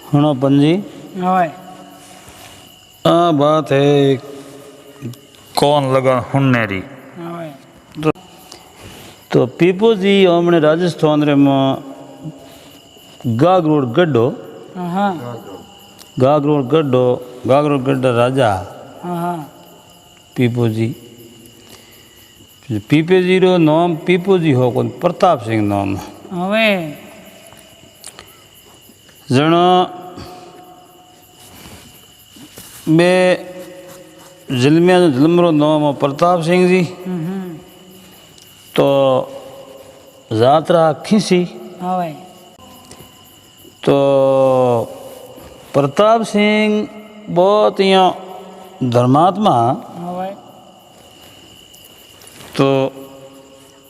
सुनो पंजी, ओए बात है कौन लगन हुन्नेरी। ओए तो पीपो जी हमने राजस्थान रे में गागरोड गड्ढो हाँ गागरोड गड्ढा राजा हाँ पीपो जी। पीपे जी रो नाम पीपो जी हो कौन प्रताप सिंह नाम ओए जनो बे जिलमिया जो जिलमरो नाम है प्रताप सिंह जी। तो जात्रा खींची ओए तो प्रताप सिंह बहुत यहाँ धर्मात्मा ओए तो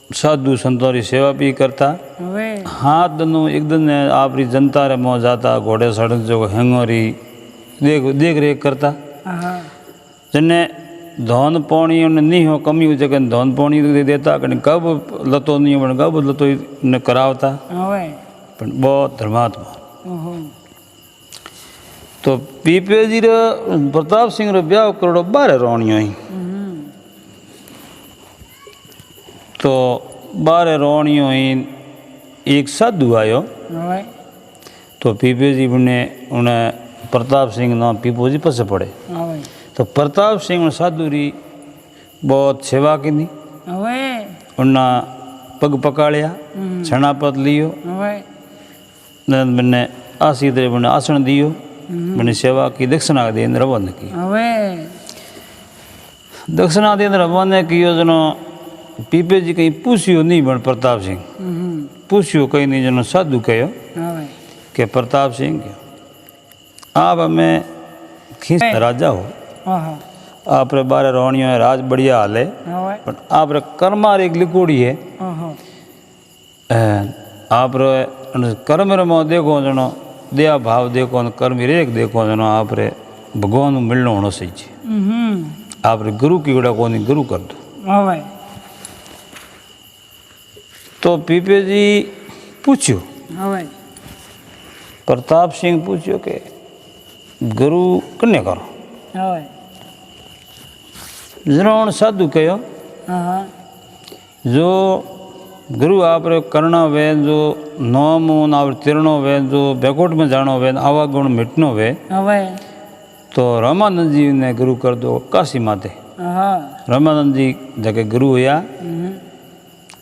साधु संतों की सेवा भी करता। ओए हाथ दनु एक दिन आपरी जनता रे मोह जाता घोड़े सड़क जो हेंगोरी देख रेख करता। हाँ जने धन पानी उन्हें नहीं हो कमी हो जगह धन पानी दे देता कहीं कब लतो नहीं बन कब लतो ने करावता ओए पर बहुत धर्मात्मा। ओहो तो पीपे जी रे प्रताप सिंह रो ब्याह करोड़ो 12 रोणियों ही। तो 12 रोणियों ही एक साधु आयो। ओए तो पीपे जी ने उन्हें प्रताप सिंह नाम पीपो जी पसे पड़े। ओए तो प्रताप सिंह ने साधु री बहुत सेवा की दी। ओए उन्ना पग पकाड़िया छनापत लियो ओए मैंने आसी तरह मैंने आसन दियो मैंने सेवा की दक्षिणा देन रवाना की। ओए दक्षिणा देन रवाना कियो जनो पीपे जी कहीं पूछियो नहीं बन प्रताप सिंह पूछियो कहीं नहीं जनो साधु कहो ओए के प्रताप सिंह के आप हमें खींच राजा हो ओहो आप रे 12 रोणियों है राज बढ़िया हाल है ओए पर आप रे कर्मार एक लिकोड़ी है। ओहो आप रे कर्म रे में देखो जनो दया भाव देखो न कर्म रेख देखो जनो आप रे भगवान को मिलना होना सही है। आप रे गुरु की गड़ा को नहीं गुरु कर दो। ओए तो पीपे जी पूछो ओए प्रताप सिंह पूछो के गुरु कन्ने करो ओए जनो साधु कहो हाँ जो गुरु आप रे करना वे जो नौम आप तिरणो वे जो बैकोट में जानो वे आवागुण मिटनो वे ओए तो रामानंद जी ने गुरु कर दो काशी माते। हाँ रामानंद जी जगह गुरु हुआ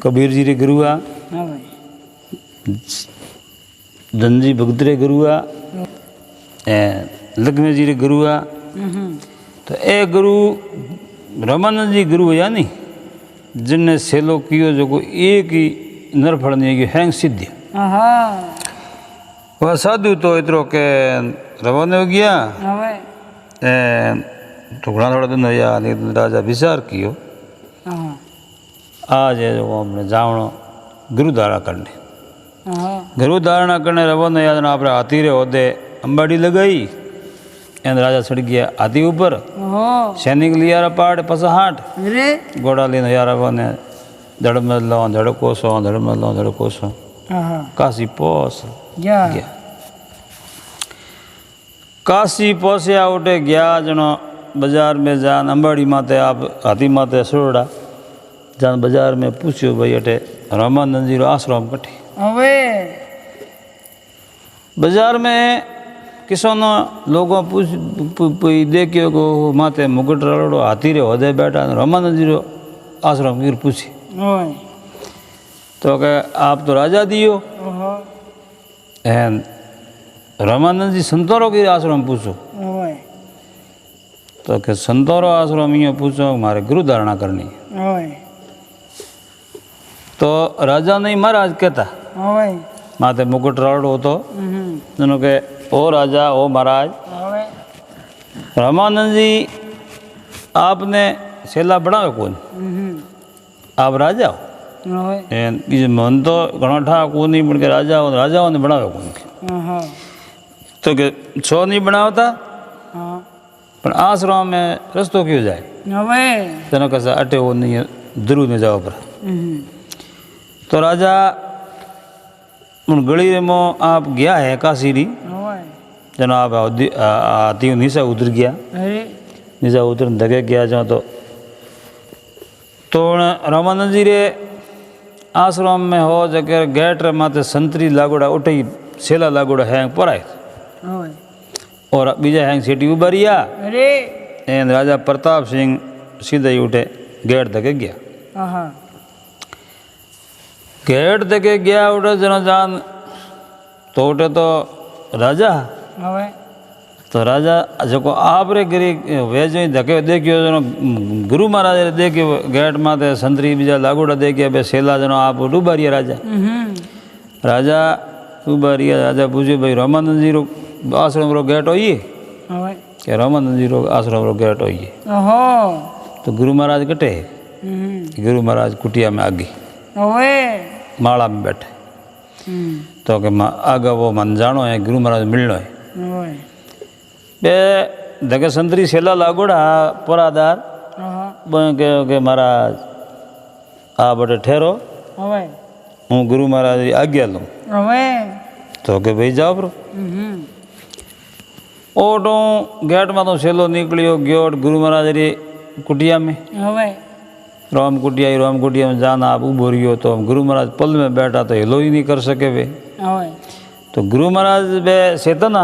कबीर जी रे गुरु हुआ ओए धन जी भगत रे गुरु हुआ लक्ष्मी जी रे गुरु हुआ। तो ए गुरु रामानंद जी गुरु हुआ नहीं जिनने सेलो कियो जो को एक ही नरफल नहीं की हैंग सिद्धि हाँ वह साधु तो इतरो के रवाना हो गया ओए तो घना थोड़ा दिन हुआ लेकिन राजा विचार कियो हाँ आज है जो हमने जावनो गुरु धारणा करने हाँ गुरु धारणा करने रवाना याद ना अपने हाथी रे होदे अंबाड़ी लगाई एंड राजा चढ़ गया हाथी ऊपर ओहो सैनिक लिया रहा पहाड़ पसहाट अरे घोड़ा लेने यार बने धड़ मदलो धड़ कोसो धड़ मदलो धड़ कोसो हाँ काशी पोस क्या गया। काशी पोसिया उठे गया जनो बाजार में जान अंबाड़ी माते आप हाथी माते सोड़ा जान बाजार में पूछो भाई अटे रामानंद जी रो आश्रम कटे ओए बाजार में किसानों लोगों देखियो को माते मुकुट रड़ो हाथी रे होदे बैठा रामानंद जी रो आश्रम की पूछी ओए तो कहे आप तो राजा दियो ओहो एंड रामानंद जी संतोरो की आश्रम पूछो ओए तो के संतोरो आश्रम ये पूछो हमारे गुरु धारणा करनी। ओए तो राजा नहीं महाराज कहता ओए माते मुकुट रड़ो तो दोनों के ओ राजा ओ महाराज ओए रामानंद जी आपने सेला बनावे कौन आप राजा हो ओए मन तो घणा ठा को नहीं बन के राजाओं ने बनावे कौन हाँ तो के छो नहीं बनावता हाँ पर आश्रम में रस्तो क्यों जाए ओए तेनो कैसा अटे वो नहीं ध्रुव ने जाओ पर तो राजा उन गली में आप गया है काशी री ओए जनो आप हाथी नीचे उतर गया, अरे नीचे उतर धके गया जो तो रामानंद जी रे आश्रम में हो जगह गेट रे माते संतरी लागोड़ा उठे सेला लागोड़ा हैंग पराय ओए और बीजा हैंग सीटी उबारिया अरे एन राजा प्रताप सिंह सीधे ही उठे गेट धके गया। हाँ गेट धके गया उठे जनो जान तो उठे तो राजा ओए तो राजा जो आप रे गिरी वे जो धके देखियो जनो गुरु महाराज रे देखियो गेट माते संतरी बीजा लागोड़ा देखिया बे सेला जनो आप डूबारिया राजा राजा डूबारिया राजा पूछे भाई रामानंद जी रो आश्रम रो गेट होइए ओए के रामानंद जी रो आश्रम रो गेट होइए ओहो तो गुरु महाराज कटे गुरु महाराज कुटिया में आगे ओए माला में बैठे तो के आगे वो मन जानो है गुरु महाराज मिलनो है ओए बे धके संतरी सेला लागोड़ा परादार हाँ के महाराज आ बटे ठहरो ओए हूँ गुरु महाराज की आज्ञा लूँ ओए तो के भाई जाओ ब्रो ओटो गेट में तो सेलो निकलियो गयो गुरु महाराज री कुटिया में ओए राम कुटिया में जाना आप उभो रहियो तो गुरु महाराज पल में बैठा तो हिलो ही नहीं कर सके वे ओए तो गुरु महाराज बे सेतना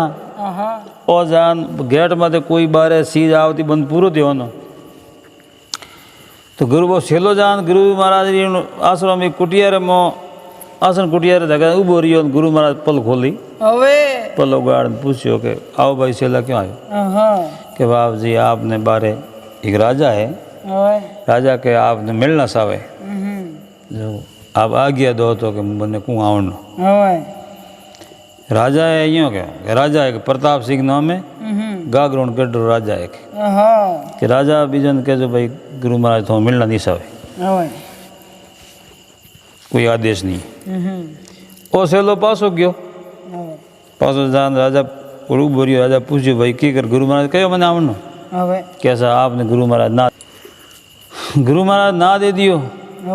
हाँ ओ जान गेट में कोई बारे सीज आवती बंद पूरो थी होनो तो गुरु वो सेलो जान गुरु महाराज री आश्रम में कुटिया रे मो आसन कुटिया रे धगा उभो रहियो गुरु महाराज पल खोली ओए पल उगाड़ पूछियो के आओ भाई सेला क्यों आयो हाँ कि बाप जी आपने बारे एक राजा है ओए राजा के आपने मिलना सावे जो आप आ गया दो तो कि बने कू आवनो ओए राजा है यूँ क्या कि राजा है कि प्रताप सिंह नाम है गागरोन गड्ढो राजा है हाँ कि राजा बीजन के जो भाई गुरु महाराज तो मिलना नहीं सावे ओए कोई आदेश नहीं ओ सेलो पासो गयो ओए पासो जान राजा उड़ू बोरियो राजा पूछ्यो भाई की कर गुरु महाराज कहो मैंने आवनो ओए कैसा आपने गुरु महाराज ना दे दियो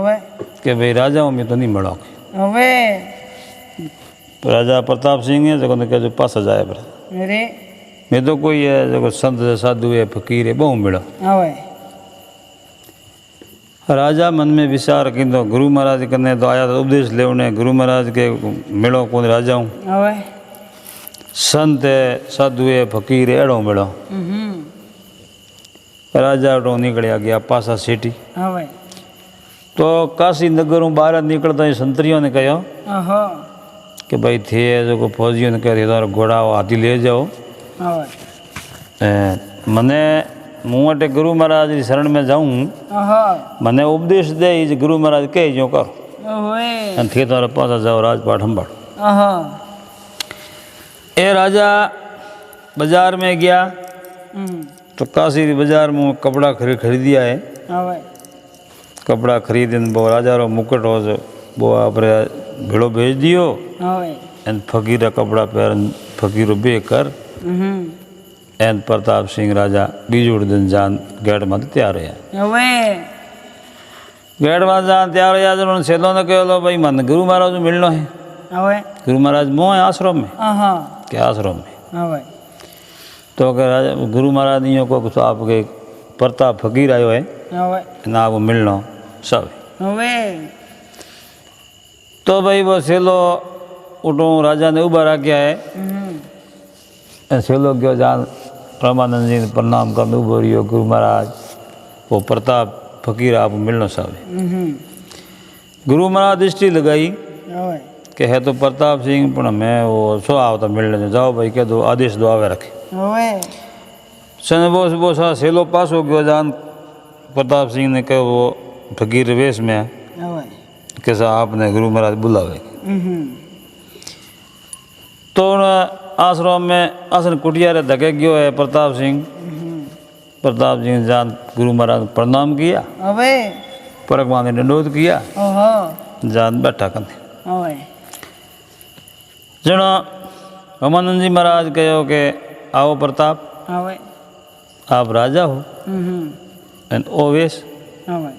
ओए कि भाई राजाओं में तो नहीं मिलो ओए राजा प्रताप सिंह है जो कह जो पास जाए पर अरे मैं तो कोई है जो संत साधु है फकीर है बहु मिलो ओए राजा मन में विचार की तो गुरु महाराज कने तो आया तो उपदेश लेवने गुरु महाराज के मिलो कौन राजा हूँ ओए संत है साधु है फकीर है एड़ो मिलो राजा उठो निकलिया गया पासा सीटी ओए तो काशी नगरों बाहर निकलता ही संतरियों ने कहो ओहो कि भाई थे जो को फौजियों ने कह तारो घोड़ा हाथी ले जाओ ओए मने मुँह अटे गुरु महाराज की शरण में जाऊँ ओहो मने उपदेश दे गुरु महाराज कह जो करो ओए थे तारा पासा जाओ राजपाट संभाल ओहो ए राजा बाजार में गया तो काशी बाजार में कपड़ा खरीदिया है ओए कपड़ा खरीदन वो राजा रो मुकुट हो जो वो आप भेड़ो भेज दियो ओए एन फकीरा कपड़ा पहन फकीरो बे कर एन प्रताप सिंह राजा बीजोड़ दिन जान गेट में तैयार है ओए गेट में जान तैयार है जब सेलो ने कहो लो भाई मन गुरु महाराज को मिलना है ओए गुरु महाराज मोह है आश्रम में हाँ क्या आश्रम में ओए तो कह राजा गुरु महाराज नहीं को कुछ आपके प्रताप फकीर आयो है ओए ना वो मिलना सब ओए तो भाई वो सेलो उठो राजा ने उभा रखा है सेलो गयो जान रामानंद जी ने प्रणाम कर उभो रहियो गुरु महाराज वो प्रताप फकीर आप मिलना सब गुरु महाराज दृष्टि लगाई ओए कि है तो प्रताप सिंह पर मैं वो सो आवता मिलने जाओ भाई कह दो आदेश दो आवे रखे ओए सन वो सा सेलो पास हो गयो जान प्रताप सिंह ने कहा वो फकीर वेश में ओए कैसा आपने गुरु महाराज बुलावे तो आश्रम में आसन कुटिया रे धके गयो है प्रताप सिंह जान गुरु महाराज ने प्रणाम किया ओए परक माने दंडोत किया ओहो जान बैठा कंदे ओए जनो रामानंद जी महाराज कहो कि आओ प्रताप ओए आप राजा हो एंड ओ वेश ओए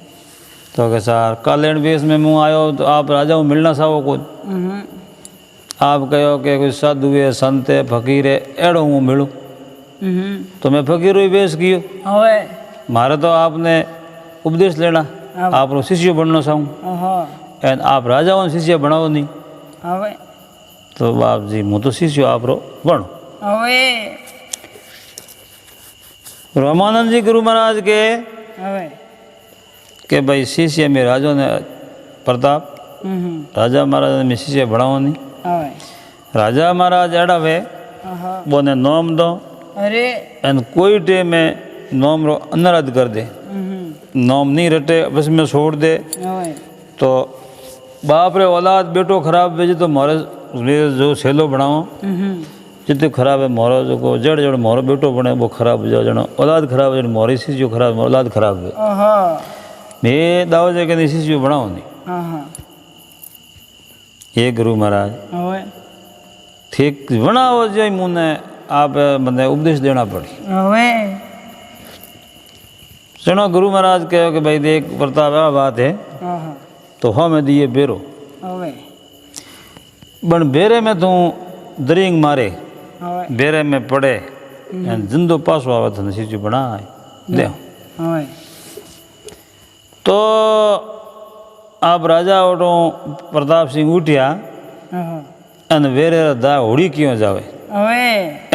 तो के सार कालेण वेश में मुँह आयो तो आप राजा को मिलना चाहो को आप कहो कि कोई साधु है संत है फकीर है एड़ो हूँ मिलूँ तो मैं फकीर ही वेश कियो હવે मारे तो आपने उपदेश लेना आप शिष्य बनना चाहूँ ઓહો एंड आप राजाओं शिष्य बनाओ नहीं હવે तो बाप जी હું तो शिष्य आप रो बनो હવે रामानंद जी गुरु महाराज के હવે कि भाई शिष्य में राजा ने प्रताप राजा महाराज ने शिष्य बनाओ नहीं હવે राजा महाराज एड़ा वे ઓહો बोने नोम दो અરે एंड कोई टे में नोम रो अनुराध कर दे नोम नहीं रटे बस में छोड़ दे હવે तो बाप रे औलाद बेटो खराब भेजे तो मोरे जो छेलो बनाओ जितने खराब है मोरो जो को जड़ जड़ मोरो बेटो बने वो खराब हो जाओ जनो औलाद खराब है मोरी सी जो खराब औलाद खराब है ઓહો मैं दावा जे के शिष्य बनाओ नहीं આહા ये गुरु महाराज હવે ठीक बनाओ जो मुने आप मैंने उपदेश देना पड़ी હવે सुनो गुरु महाराज कहो कि भाई देख प्रताप आ बात है આહા तो हाँ मैं दिए बेरो હવે बन बेरे में तू दरिंग मारे હવે बेरे में पड़े जिंदो पासो आवे तो शिष्य बनाए दे હવે तो आप राजा ओटो प्रताप सिंह उठिया આહા अन वेरे दा होड़ी क्यों जावे હવે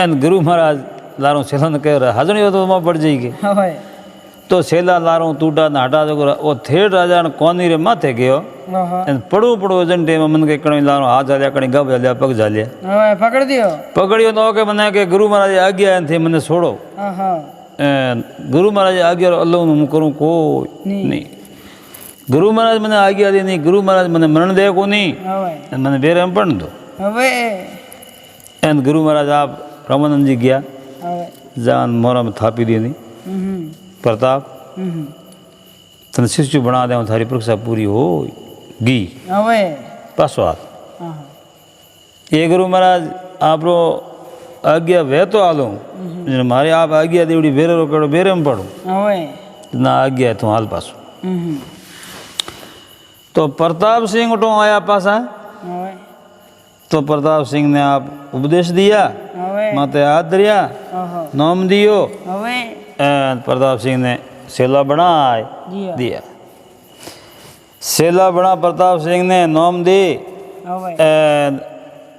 एन गुरु महाराज लारो सेलन कह रहा हाजनी तो वहाँ पड़ जाएगी હવે तो सेला लारो टूटा न हटा जो वो थेड़ राजा ने कोनी रे माथे गयो ઓહો एन पड़ू पड़ो जंटे में मन के कणी लारो हाथ जालिया कणी गब जालिया पग जालिया હવે પકડી દ્યો पकड़ियो तो के मने के गुरु महाराज आज्ञा थी मने छोड़ो આહા गुरु महाराज आज्ञा अल्लाह नु करूं कोई नहीं गुरु महाराज मने आज्ञा दी नहीं गुरु महाराज मने मरण दे को नहीं હવે मने बेरे में पण दो હવે एन गुरु महाराज आप रामानंद जी गया હવે जान मोरा में थापी दी नहीं प्रताप तने शिष्य बना दे थारी परीक्षा पूरी हो गी હવે पासो हाथ આહા ये गुरु महाराज आप रो आज्ञा वे तो आलो मारे आप आज्ञा देवड़ी बेरे रो करो बेरे में पढ़ो હવે ना आज्ञा है तो हाल पासो तो प्रताप सिंह उठो आया पासा હવે तो प्रताप सिंह ने आप उपदेश दिया હવે माते हाथ दरिया ઓહો नाम दियो હવે प्रताप सिंह ने सेला बनाए દિયો दिया सेला बना प्रताप सिंह ने नाम दे હવે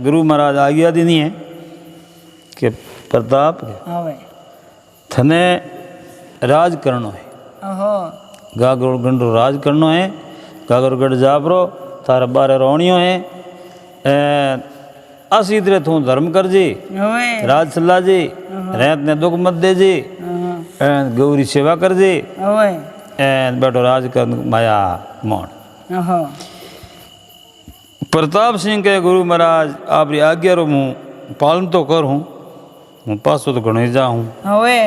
गुरु महाराज आज्ञा दी नहीं है कि प्रताप હવે थने राज करनो है ઓહો गागरोगढ़ राज करनो है गागरोगढ़ जाबरो तारा बारे रोणियो है असी तरह तू धर्म कर जी હવે राज चला जी रहत ने दुख मत दे जी આહા गौरी सेवा कर जी હવે बैठो राज कर माया मोण ઓહો प्रताप सिंह के गुरु महाराज आपरी आज्ञा रो हूँ पालन तो कर हूँ हूँ पासो तो घणो जा हूँ હવે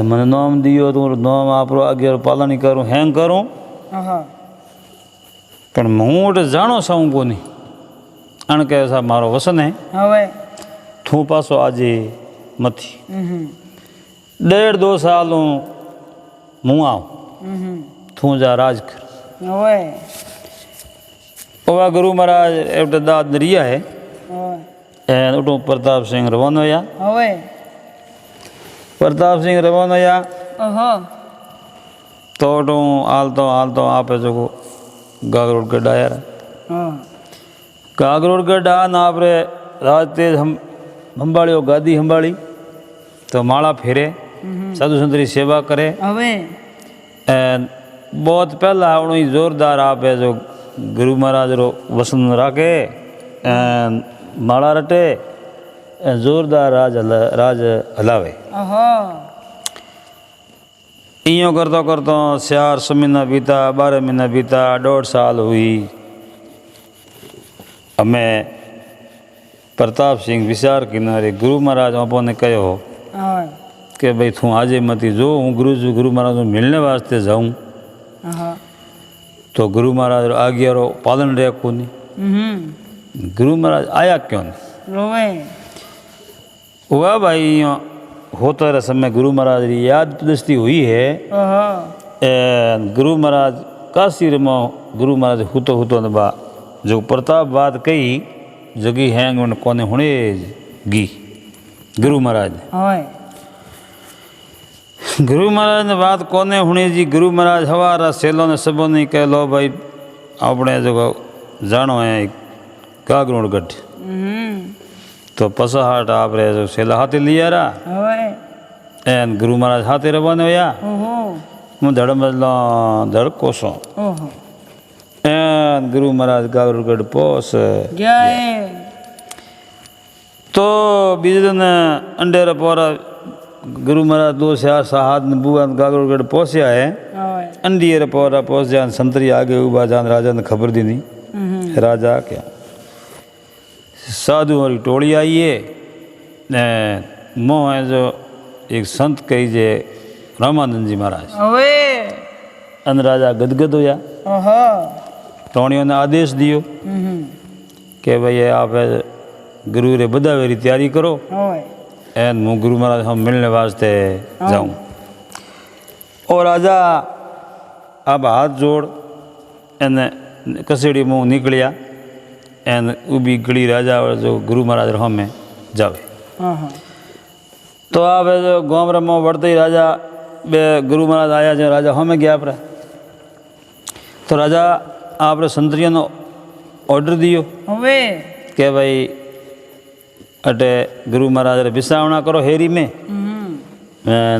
मैंने नाम दियो तो नाम आप आज्ञा रो पालन ही करूँ हैंग करूँ ઓહો पर हूँ उठे जानो चाहूँ को नहीं अण के ऐसा मारो वसन है હવે थू पासो आजे मथी 1.5-2 साल हूँ आऊँ थू जा राज कर હવે ओवा गुरु महाराज एवटे दाद नरिया है હવે उठो प्रताप सिंह रवाना होया હવે प्रताप सिंह रवाना होया ઓહો तो उठो हालतो आप जो गागरोड गढ़ आया હા गागरोड गढ़ आ ना आपरे राज तेज हम संभाळियो गादी संभाળી तो माला फेरे साधु संतरी सेवा करे હવે बहुत पहला उन्हीं जोरदार आप है जो गुरु महाराज रो वसन राखे माला रटे जोरदार राज हलावे ઓહો इं करता करता 4 महीना बीता 12 महीना बीता 1.5 साल हुई हमें प्रताप सिंह विचार किनारे गुरु महाराज आपो ने कहो હવે कि भाई तू आजे मती जो हूँ गुरु महाराज को मिलने वास्ते जाऊँ આહા तो गुरु महाराज आज्ञा रो पालन रहे को नहीं गुरु महाराज आया क्यों नहीं હવે हुआ भाई होता रहा समय गुरु महाराज की याद दृष्टि हुई है ઓહો गुरु महाराज काशी में गुरु महाराज हुतो हुतो ने बा जो प्रताप बात कही जगी हैंग उन कोने हुणे गी गुरु महाराज ने હોય गुरु महाराज ने बात कोने हुणे जी गुरु महाराज हवारा सेलो ने सबो ने कह लो भाई अपने जो जानो है कागरोड़ गढ़ तो पसाहाट आप रे जो सेला हाथे लिया रा હોય एन गुरु महाराज हाथे रवाने होया ઓહો હું ધડ બદલો ધડ કોસો ઓહો એન ગુરુ મહારાજ કાગરગઢ પોસ જય તો બીજે દિન અંડેર પોરા गुरु महाराज 2 ने बुआ कागरगढ़ पहुंचा है હોય अंडियर पोरा पहुंच जान संतरी आगे उबा जान राजा ने खबर दी नहीं राजा क्या साधु वाली टोली आई है ने मोह है जो एक संत कही जे रामानंद जी महाराज હવે अन राजा गदगद होया ઓહો टोणियों ने आदेश दियो कि भाई आप गुरु रे बधावे री तैयारी करो હોય एन मैं गुरु महाराज हम मिलने वास्ते जाऊं और राजा अब हाथ जोड़ एन कसेड़ी मुँह निकलिया एन उबी गड़ी राजा और जो गुरु महाराज रहो में जावे ઓહો तो आप जो गाँव रे मुँह बढ़ते ही राजा बे गुरु महाराज आया जो राजा हमें गया पर तो राजा आप संतरियों ने ऑर्डर दियो હવે कि भाई अटे गुरु महाराज रे बिसावना करो हेरी में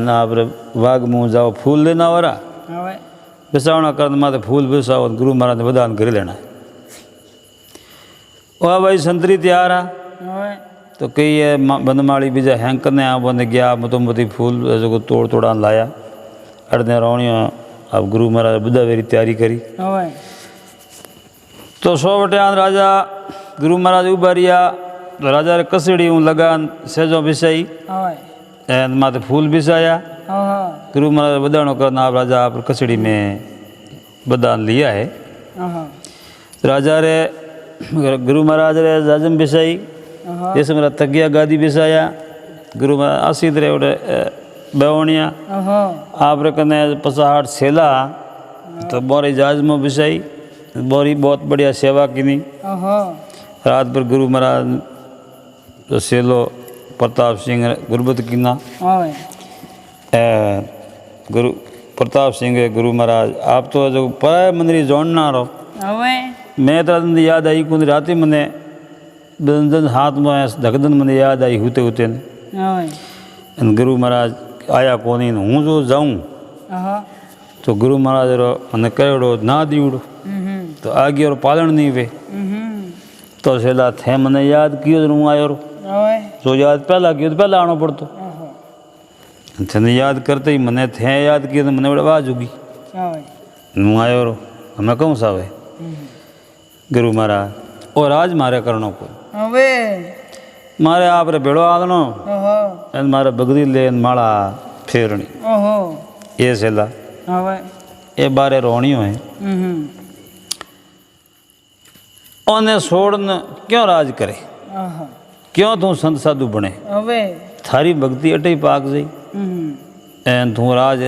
ना आप वाघ मुँह जाओ फूल लेना वारा હવે बिसावना कर माते फूल बिसाओ गुरु महाराज ने बदान कर लेना वाह भाई संतरी तैयार आ હવે तो कई है बनमाड़ी बीजा हैंक ने आप बंद गया मतोमती फूल जो तोड़ तोड़ा लाया अड़ने रोणियों अब गुरु महाराज बधावेरी तैयारी करी હવે तो 100 वटे आन राजा गुरु महाराज उबारिया तो राजा रे कसेड़ी हूँ लगान सेजो बिसाई હવે एन माथे फूल बिसाया ઓહો गुरु महाराज बदानो करना आप राजा आप कसेड़ी में बदान लिया है ઓહો राजा रे गुरु महाराज रे जाजम बिसाई ઓહો जैसे मेरा तगिया गादी बिसाया गुरु महाराज आसी रे उड़े बेवणिया ઓહો आप रे कने पसाहाट सेला तो बोरी जहाज में बिसाई बोरी बहुत बढ़िया सेवा की नहीं ઓહો रात भर गुरु महाराज जो सेलो प्रताप सिंह गुरबत कीना હવે गुरु प्रताप सिंह गुरु महाराज आप तो जो पराय मंदिर जोड़ना रहो હવે मैं तो दिन याद आई कुछ रात मने दिन हाथ में धकदन मने याद आई होते होते હવે गुरु महाराज आया कोनी हूँ जो जाऊँ ઓહો तो गुरु महाराज रो मने करेड़ो ना दीवड़ो तो आगे और पालन नहीं वे तो सेला थे मने याद कियो तो हूँ आयो रो હવે जो याद पहला कियो तो पहला आना पड़तो ઓહો थे याद करते ही मने थे याद किए तो मने बड़े आवाज होगी હવે हूँ आयो रो हमें कौन सा वे गुरु महाराज और आज मारे करनो को હવે मारे आप रे भेड़ो आगनो ઓહો एन मारे बगदी लेन माला फेरणी ઓહો ये सेला હવે ये बारे रोणियों है ओने छोड़न क्यों राज करे ઓહો क्यों तू संत साधु बने હવે थारी भक्ति अटे ही पाक जाई एन तू राज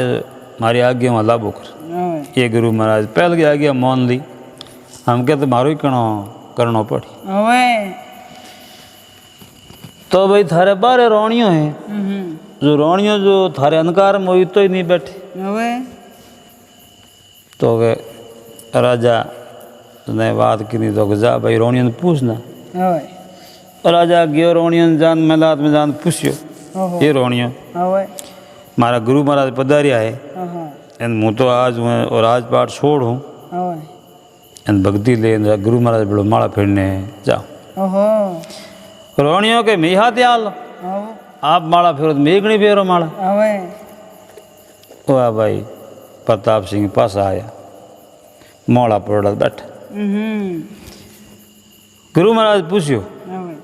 मारी आज्ञा में लाभो कर હવે ये गुरु महाराज पहल की आज्ञा मान ली हम कहते मारो ही करनो पड़ी હવે तो भाई थारे बारे रोणियों है जो रोणियों जो थारे अंधकार में हुई तो ही नहीं बैठे હવે तो वे राजा ने बात की नहीं तो जा भाई रोणियों ने पूछना હવે राजा गयो रोणियों ने जान मेलात में जान पूछ्यो ઓહો ये रोणियों હવે मारा गुरु महाराज पधारिया है ઓહો एन मुँह तो आज मैं और आज पाठ छोड़ हूँ હવે एन भक्ति ले गुरु महाराज बड़ो माला फेरने जाओ ઓહો रोणियों के मी हाथ आल હવે आप माला फेरो तो मेघनी फेरो माला હવે वाह भाई प्रताप सिंह पास आया मोड़ा पड़ा बैठा गुरु महाराज पूछ्यो હવે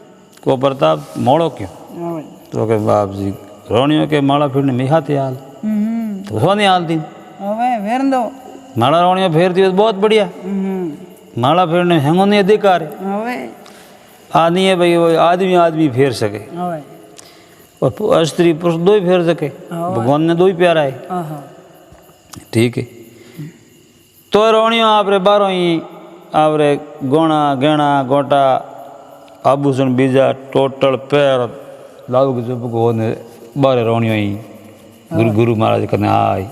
को प्रताप मोड़ो क्यों હવે तो के बाप जी रोणियों के माला फेरने मी हाथ आल तो सोनी हाल दी હવે વેર દો माला रोणियों फेरती हो तो बहुत बढ़िया माला फेरने हेंगो नहीं अधिकार है હવે आ नहीं है भाई वो आदमी आदमी फेर सके હવે और स्त्री पुरुष दो ही फेर सके भगवान ने दो ही प्यारा है ઓહો ठीक है तो रोणियों आप रे बारो ही आप रे गोणा गेणा गोटा आभूषण बीजा टोटल पैर लाऊ के चुप को ने बारे रोणियो ही गुरु महाराज कने आई